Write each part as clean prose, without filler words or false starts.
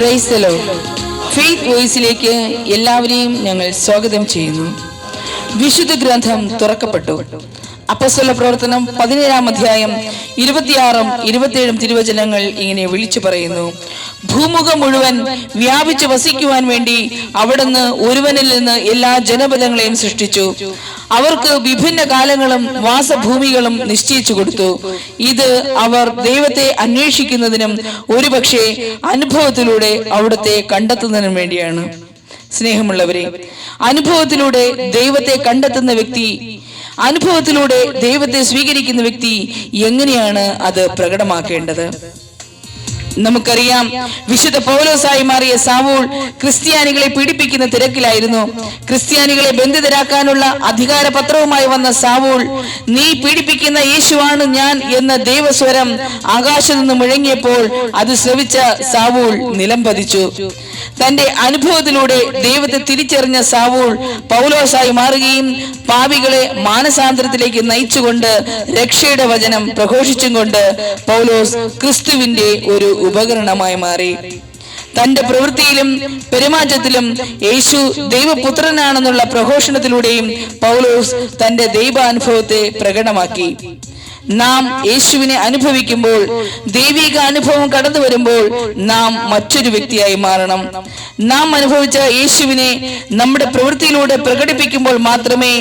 Praise the Lord. Faith വോയിസിലേക്ക് എല്ലാവരെയും ഞങ്ങൾ സ്വാഗതം ചെയ്യുന്നു. വിശുദ്ധ ഗ്രന്ഥം തുറക്കപ്പെട്ടു. അപ്പോസ്തല പ്രവർത്തനം 17-ാം അധ്യായം 26-ഉം 27-ഉം തിരുവചനങ്ങൾ ഇങ്ങനെ വിളിച്ചു പറയുന്നു: ഭൂമുഖം മുഴുവൻ വ്യാപിച്ചു വസിക്കുവാൻ വേണ്ടി അവിടുന്ന് ഒരുവനിൽ നിന്ന് എല്ലാ ജനപദങ്ങളെയും സൃഷ്ടിച്ചു. അവർക്ക് വിഭിന്ന കാലങ്ങളും വാസഭൂമികളും നിശ്ചയിച്ചു കൊടുത്തു. ഇത് അവർ ദൈവത്തെ അന്വേഷിക്കുന്നതിനും ഒരുപക്ഷെ അനുഭവത്തിലൂടെ അവിടുത്തെ കണ്ടെത്തുന്നതിനും വേണ്ടിയാണ്. സ്നേഹമുള്ളവരെ, അനുഭവത്തിലൂടെ ദൈവത്തെ കണ്ടെത്തുന്ന വ്യക്തി, അനുഭവത്തിലൂടെ ദൈവത്തെ സ്വീകരിക്കുന്ന വ്യക്തി എങ്ങനെയാണ് അത് പ്രകടമാക്കേണ്ടത്? നമുക്കറിയാം, വിശുദ്ധ പൗലോസായി മാറിയ സാവൂൾ ക്രിസ്ത്യാനികളെ പീഡിപ്പിക്കുന്ന തിരക്കിലായിരുന്നു. ക്രിസ്ത്യാനികളെ ബന്ധിതരാക്കാനുള്ള അധികാരപത്രവുമായി വന്ന സാവൂൾ, നീ പീഡിപ്പിക്കുന്ന യേശുവാണ് ഞാൻ എന്ന ദൈവസ്വരം ആകാശത്തു നിന്ന് മുഴങ്ങിയപ്പോൾ അത് ശ്രവിച്ച സാവൂൾ നിലം പതിച്ചു. തന്റെ അനുഭവത്തിലൂടെ ദൈവത്തെ തിരിച്ചറിഞ്ഞ സാവൂൾ പൗലോസായി മാറുകയും പാപികളെ മാനസാന്തരത്തിലേക്ക് നയിച്ചുകൊണ്ട് രക്ഷയുടെ വചനം പ്രഘോഷിച്ചും കൊണ്ട് പൗലോസ് ക്രിസ്തുവിന്റെ ഒരു ഉപകരണമായി മാറി. തന്റെ പ്രവൃത്തിയിലും പെരുമാറ്റത്തിലും യേശു ദൈവപുത്രനാണെന്നുള്ള പ്രഘോഷണത്തിലൂടെയും പൗലോസ് തന്റെ ദൈവാനുഭവത്തെ പ്രകടമാക്കി. നാം യേശുവിനെ അനുഭവിക്കുമ്പോൾ, ദൈവിക അനുഭവം കടന്നു വരുമ്പോൾ നാം മറ്റൊരു വ്യക്തിയായി മാറണം. നാം അനുഭവിച്ച യേശുവിനെ നമ്മുടെ പ്രവൃത്തിയിലൂടെ പ്രകടിപ്പിക്കുമ്പോൾ മാത്രമേ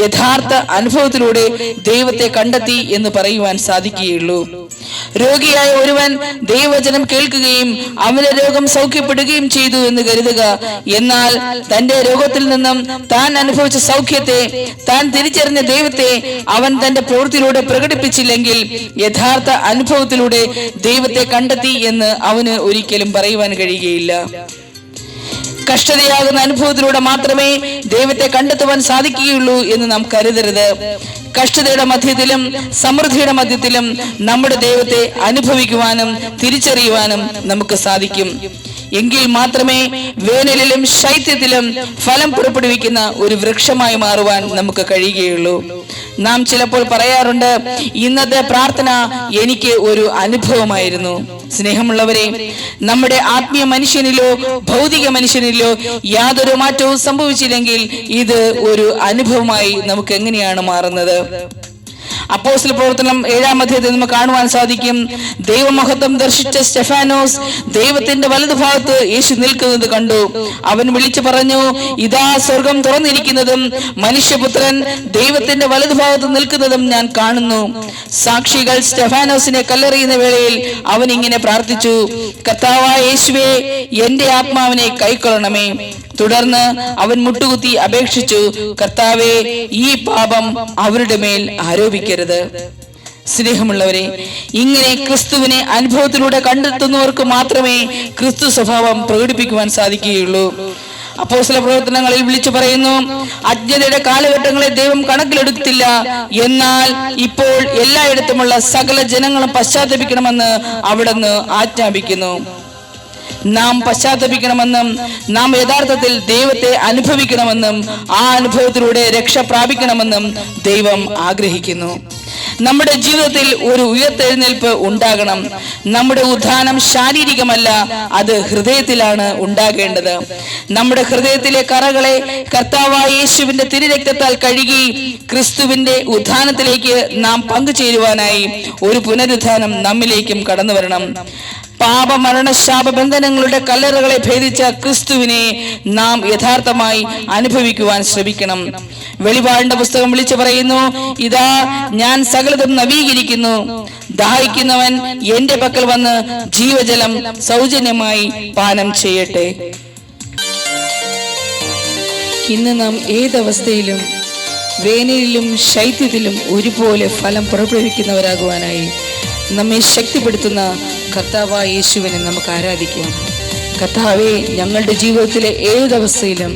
യഥാർത്ഥ അനുഭവത്തിലൂടെ ദൈവത്തെ കണ്ടെത്തി എന്ന് പറയുവാൻ സാധിക്കുകയുള്ളൂ. രോഗിയായ ഒരുവൻ ദൈവവചനം കേൾക്കുകയും അവന്റെ രോഗം സൗഖ്യപ്പെടുകയും ചെയ്തു എന്ന് കരുതുക. എന്നാൽ തന്റെ രോഗത്തിൽ നിന്നും താൻ അനുഭവിച്ച സൗഖ്യത്തെ, താൻ തിരിച്ചറിഞ്ഞ ദൈവത്തെ അവൻ തന്റെ പ്രവൃത്തിയിലൂടെ പ്രകടിപ്പിച്ചില്ലെങ്കിൽ യഥാർത്ഥ അനുഭവത്തിലൂടെ ദൈവത്തെ കണ്ടെത്തി എന്ന് അവന് ഒരിക്കലും പറയുവാൻ കഴിയുകയില്ല. കഷ്ടതയാകുന്ന അനുഭവത്തിലൂടെ മാത്രമേ ദൈവത്തെ കണ്ടെത്തുവാൻ സാധിക്കുകയുള്ളൂ എന്ന് നാം കരുതരുത്. കഷ്ടതയുടെ മധ്യത്തിലും സമൃദ്ധിയുടെ മധ്യത്തിലും നമ്മുടെ ദൈവത്തെ അനുഭവിക്കുവാനും തിരിച്ചറിയുവാനും നമുക്ക് സാധിക്കും. എങ്കിൽ മാത്രമേ വേനലിലും ശൈത്യത്തിലും ഫലം പുറപ്പെടുവിക്കുന്ന ഒരു വൃക്ഷമായി മാറുവാൻ നമുക്ക് കഴിയുകയുള്ളൂ. നാം ചിലപ്പോൾ പറയാറുണ്ട്, ഇന്നത്തെ പ്രാർത്ഥന എനിക്ക് ഒരു അനുഭവമായിരുന്നു. സ്നേഹമുള്ളവരെ, നമ്മുടെ ആത്മീയ മനുഷ്യനിലോ ഭൗതിക മനുഷ്യനിലോ യാതൊരു മാറ്റവും സംഭവിച്ചില്ലെങ്കിൽ ഇത് ഒരു അനുഭവമായി നമുക്ക് എങ്ങനെയാണ് മാറുന്നത്? അപ്പോസ്തല പ്രവർത്തനം 7-ാം അധ്യായത്തിൽ നമുക്ക് കാണുവാൻ സാധിക്കും, ദൈവമഹത്വം ദർശിച്ച സ്റ്റെഫാനോസ് ദൈവത്തിന്റെ വലതുഭാഗത്ത് യേശു നിൽക്കുന്നത് കണ്ടു. അവൻ വിളിച്ചു പറഞ്ഞു, ഇതാ സ്വർഗം തുറന്നിരിക്കുന്നതും മനുഷ്യപുത്രൻ ദൈവത്തിന്റെ വലതുഭാഗത്ത് നിൽക്കുന്നതും ഞാൻ കാണുന്നു. സാക്ഷികൾ സ്റ്റെഫാനോസിനെ കല്ലെറിയുന്ന വേളയിൽ അവൻ ഇങ്ങനെ പ്രാർത്ഥിച്ചു, കർത്താവായ യേശുവേ, എന്റെ ആത്മാവിനെ കൈക്കൊള്ളണമേ. തുടർന്ന് അവൻ മുട്ടുകുത്തി അപേക്ഷിച്ചു, കർത്താവേ, ഈ പാപം അവരുടെ മേൽ ആരോപിക്കരുത്. സ്നേഹമുള്ളവരെ, ഇങ്ങനെ ക്രിസ്തുവിനെ അനുഭവത്തിലൂടെ കണ്ടെത്തുന്നവർക്ക് മാത്രമേ ക്രിസ്തു സ്വഭാവം പ്രകടിപ്പിക്കുവാൻ സാധിക്കുകയുള്ളൂ. അപ്പോസ്തല പ്രവർത്തനങ്ങളിൽ വിളിച്ചു പറയുന്നു, അജ്ഞതയുടെ കാലഘട്ടങ്ങളെ ദൈവം കണക്കിലെടുത്തില്ല, എന്നാൽ ഇപ്പോൾ എല്ലായിടത്തുമുള്ള സകല ജനങ്ങളും പശ്ചാത്തപിക്കണമെന്ന് അവിടുന്ന് ആജ്ഞാപിക്കുന്നു. നാം പശ്ചാത്തപിക്കണമെന്നും നാം യഥാർത്ഥത്തിൽ ദൈവത്തെ അനുഭവിക്കണമെന്നും ആ അനുഭവത്തിലൂടെ രക്ഷ പ്രാപിക്കണമെന്നും ദൈവം ആഗ്രഹിക്കുന്നു. നമ്മുടെ ജീവിതത്തിൽ ഒരു ഉയർത്തെഴുന്നേൽപ്പ് ഉണ്ടാകണം. നമ്മുടെ ഉത്ഥാനം ശാരീരികമല്ല, അത് ഹൃദയത്തിലാണ് ഉണ്ടാകേണ്ടത്. നമ്മുടെ ഹൃദയത്തിലെ കറകളെ കർത്താവായ യേശുവിന്റെ തിരുരക്തത്താൽ കഴുകി ക്രിസ്തുവിന്റെ ഉത്ഥാനത്തിലേക്ക് നാം പങ്കുചേരുവാനായി ഒരു പുനരുത്ഥാനം നമ്മിലേക്കും കടന്നു വരണം. പാപമരണ ശാപബന്ധനങ്ങളുടെ കല്ലറകളെ ഭേദിച്ച ക്രിസ്തുവിനെ നാം യഥാർത്ഥമായി അനുഭവിക്കുവാൻ ശ്രമിക്കണം. വെളിപാടിന്റെ പുസ്തകം വിളിച്ചു പറയുന്നു, ഇതാ ഞാൻ സകലതും നവീകരിക്കുന്നു, ദാഹിക്കുന്നവൻ എന്റെ പക്കൽ വന്ന് ജീവജലം സൗജന്യമായി പാനം ചെയ്യട്ടെ. ഇന്ന് നാം ഏതവസ്ഥയിലും വേനലിലും ശൈത്യത്തിലും ഒരുപോലെ ഫലം പുറപ്പെടുവിക്കുന്നവരാകുവാനായി നമ്മെ ശക്തിപ്പെടുത്തുന്ന കർത്താവായ യേശുവിനെ നമുക്ക് ആരാധിക്കാം. കർത്താവേ, ഞങ്ങളുടെ ജീവിതത്തിലെ ഏതവസ്ഥയിലും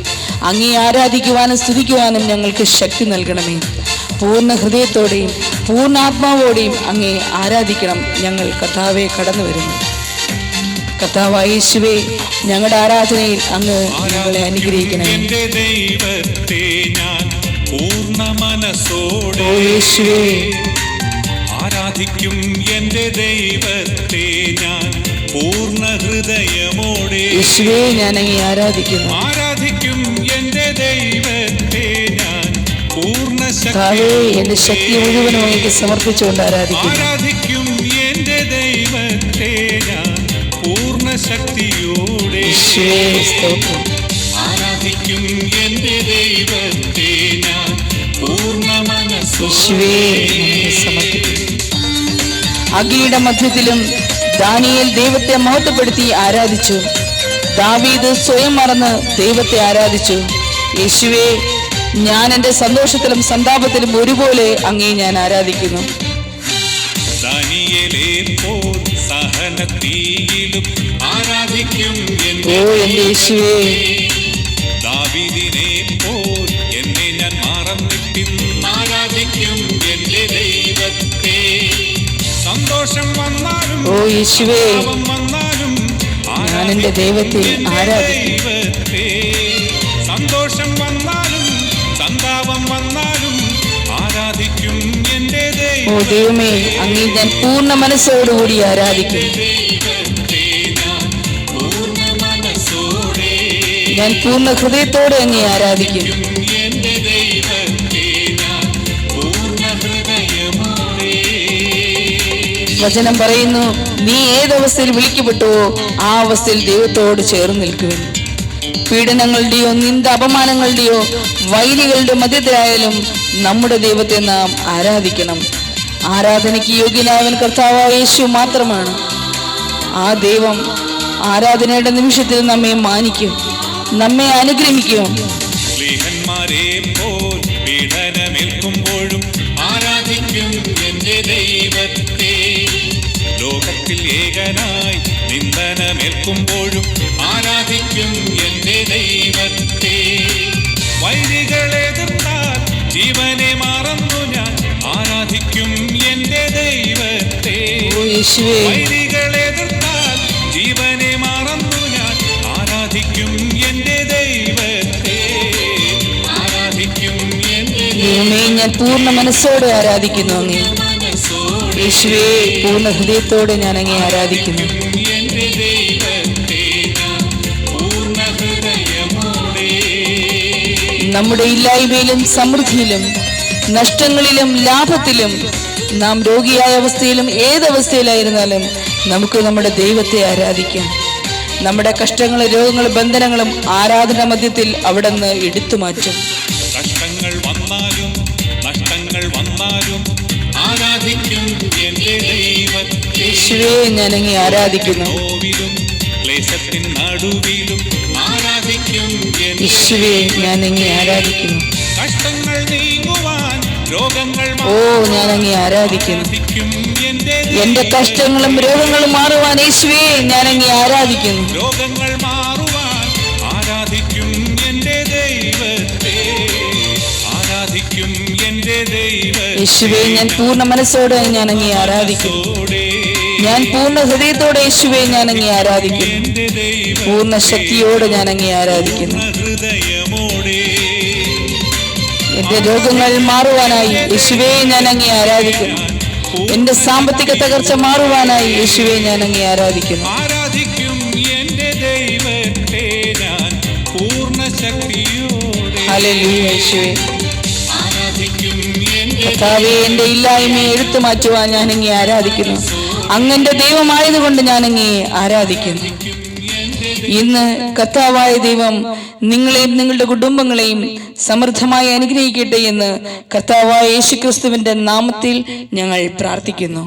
അങ്ങേ ആരാധിക്കുവാനും സ്തുതിക്കുവാനും ഞങ്ങൾക്ക് ശക്തി നൽകണമേ. പൂർണ്ണ ഹൃദയത്തോടെയും പൂർണ്ണ ആത്മാവോടെയും അങ്ങേ ആരാധിക്കണം ഞങ്ങൾ കർത്താവെ കടന്നു വരുന്നു. കർത്താവായ യേശുവേ, ഞങ്ങളുടെ ആരാധനയിൽ അങ്ങ് ഞങ്ങളെ അനുഗ്രഹിക്കണമേ. പൂർണ്ണ മനസ്സോടെ യേശുവേ ആരാധിക്കും എൻ്റെ ദൈവത്തെ ഞാൻ പൂർണ്ണ ഹൃദയമോടെ യേശുവേ ഞാൻ അങ്ങേ ആരാധിക്കുന്നു. ആരാധിക്കും എന്റെ ദൈവത്തെ ഞാൻ പൂർണ്ണ എന്റെ ശക്തി മുഴുവനും അങ്ങേക്ക് സമർപ്പിച്ചുകൊണ്ട് ആരാധിക്കും. ആരാധിക്കും എന്റെ ദൈവത്തെ ഞാൻ പൂർണ്ണ ശക്തിയോടെ. ആരാധിക്കും എന്റെ ദൈവത്തെ ഞാൻ പൂർണ്ണ മനസ്സോടെ സമർപ്പിക്കും. അഗ്നിയുടെ മധ്യത്തിലും ദാനിയേൽ ദൈവത്തെ മഹത്വപ്പെടുത്തി ആരാധിച്ചു. ദാവീദ് സ്വയം മറന്ന് ദൈവത്തെ ആരാധിച്ചു. യേശുവേ, ഞാൻ എന്റെ സന്തോഷത്തിലും സന്താപത്തിലും ഒരുപോലെ അങ്ങേ ഞാൻ ആരാധിക്കുന്നു. ഓ എന്റെ യേശുവേ, ദാവീദിനെ പോൽ എന്നെ ഞാൻ മറന്നിട്ടും ആരാധിക്കും എന്റെ ദൈവത്തെ. സന്തോഷം വന്നാലും ഓ യേശുവേ, വന്നാലും ഞാൻ എന്റെ ദൈവത്തെ ആരാധിക്കും. സന്തോഷം വന്നാലും സന്താപം വന്നാലും ആരാധിക്കും എന്റെ ഓ ദൈവമേ, അങ്ങേ ഞാൻ പൂർണ്ണ മനസ്സോടുകൂടി ആരാധിക്കും. ഞാൻ പൂർണ്ണ ഹൃദയത്തോടെ അങ്ങേ ആരാധിക്കും. വചനം പറയുന്നു, നീ ഏതവസ്ഥയിൽ വിളിക്കപ്പെട്ടുവോ ആ അവസ്ഥയിൽ ദൈവത്തോട് ചേർന്ന് നിൽക്കുവിൻ. പീഡനങ്ങളുടെയോ നിന്ദ അപമാനങ്ങളുടെയോ വൈരികളുടെ മധ്യത്തിലായാലും നമ്മുടെ ദൈവത്തെ നാം ആരാധിക്കണം. ആരാധനയ്ക്ക് യോഗ്യനായവൻ കർത്താവായ യേശു മാത്രമാണ്. ആ ദൈവം ആരാധനയുടെ നിമിഷത്തിൽ നമ്മെ മാനിക്കും, നമ്മെ അനുഗ്രഹിക്കും. സ്നേഹന്മാരെ പോൽ പീഡനമേൽക്കുമ്പോഴും ആരാധിക്കും എന്റെ ദൈവത്തെ. ലോകത്തിൽ ഏകനായി നിന്ദനമേൽക്കുമ്പോഴും ആരാധിക്കും എന്റെ ദൈവത്തെ. വൈരികളെ എതിർത്താൽ ജീവനെ മറന്നു ഞാൻ ആരാധിക്കും എന്റെ ദൈവത്തെ. വൈരികളെ എതിർത്താൽ ജീവനെ മറന്നു ഞാൻ ആരാധിക്കും എന്റെ ദൈവത്തെ. ആരാധിക്കും എന്റെ ദൈവമേ, ഞാൻ പൂർണ്ണ മനസ്സോടെ ആരാധിക്കുന്നു അങ്ങേ. യേശുവേ, പൂർണ്ണ ഹൃദയത്തോടെ ഞാൻ അങ്ങേ ആരാധിക്കുന്നു. എന്റെ ദൈവത്തെ ഞാൻ പൂർണ്ണ ഹൃദയമോടെ. നമ്മുടെ ഇല്ലായ്മയിലും സമൃദ്ധിയിലും നഷ്ടങ്ങളിലും ലാഭത്തിലും നാം രോഗിയായ അവസ്ഥയിലും ഏതവസ്ഥയിലായിരുന്നാലും നമുക്ക് നമ്മുടെ ദൈവത്തെ ആരാധിക്കാം. നമ്മുടെ കഷ്ടങ്ങളും രോഗങ്ങളും ബന്ധനങ്ങളും ആരാധന മധ്യത്തിൽ അവിടെ നിന്ന് എടുത്തു മാറ്റും. കഷ്ടങ്ങൾ വന്നാലും നഷ്ടങ്ങൾ വന്നാലും ആരാധിക്കും എന്റെ ദൈവത്തെ. യേശുവേ, ഞാൻ അങ്ങേ ആരാധിക്കുന്നു. നോവിലും ക്ലേശത്തിൻ നടുവിലും ആരാധിക്കും യേശുവേ, ഞാൻ അങ്ങേ ആരാധിക്കുന്നു. കഷ്ടങ്ങൾ നീങ്ങുവാൻ രോഗങ്ങൾ ഓ ഞാൻ അങ്ങേ ആരാധിക്കുന്നു. എന്റെ എന്റെ കഷ്ടങ്ങളും രോഗങ്ങളും മാറുവാൻ യേശുവേ ഞാൻ അങ്ങേ ആരാധിക്കുന്നു. രോഗങ്ങൾ മാറുവാൻ ആരാധിക്കും എന്റെ ദൈവത്തെ. ആരാധിക്കും എന്റെ ദൈവത്തെ. യേശുവേ, ഞാൻ പൂർണ്ണ മനസ്സോടെ ഞാൻ അങ്ങേ ആരാധിക്കുന്നു. ഞാൻ പൂർണ്ണ ഹൃദയത്തോടെ യേശുവേ ഞാൻ അങ്ങേ ആരാധിക്കുന്നു. പൂർണ്ണ ശക്തിയോടെ ഞാൻ അങ്ങേ ആരാധിക്കുന്നു. എന്റെ രോഗങ്ങൾ മാറുവാനായി യേശുവേ ഞാൻ അങ്ങേ ആരാധിക്കുന്നു. എന്റെ സാമ്പത്തിക തകർച്ച മാറുവാനായി യേശുവേ ഞാൻ അങ്ങേ ആരാധിക്കുന്നു. ആരാധിക്കും എന്റെ ദൈവത്തെ ഞാൻ പൂർണ്ണ ശക്തിയോടെ. ഹല്ലേലൂയ യേശുവേ. ആരാധിക്കും കർത്താവേ, എന്റെ ഇല്ലായ്മയെ എടുത്തു മാറ്റുവാൻ ഞാൻ അങ്ങേ ആരാധിക്കുന്നു. അങ്ങന്റെ ദൈവമായതുകൊണ്ട് ഞാൻ അങ്ങേ ആരാധിക്കുന്നു. ഇന്ന് കർത്താവായ ദൈവം നിങ്ങളെയും നിങ്ങളുടെ കുടുംബങ്ങളെയും സമൃദ്ധമായി അനുഗ്രഹിക്കട്ടെ എന്ന് കർത്താവായ യേശുക്രിസ്തുവിന്റെ നാമത്തിൽ ഞങ്ങൾ പ്രാർത്ഥിക്കുന്നു.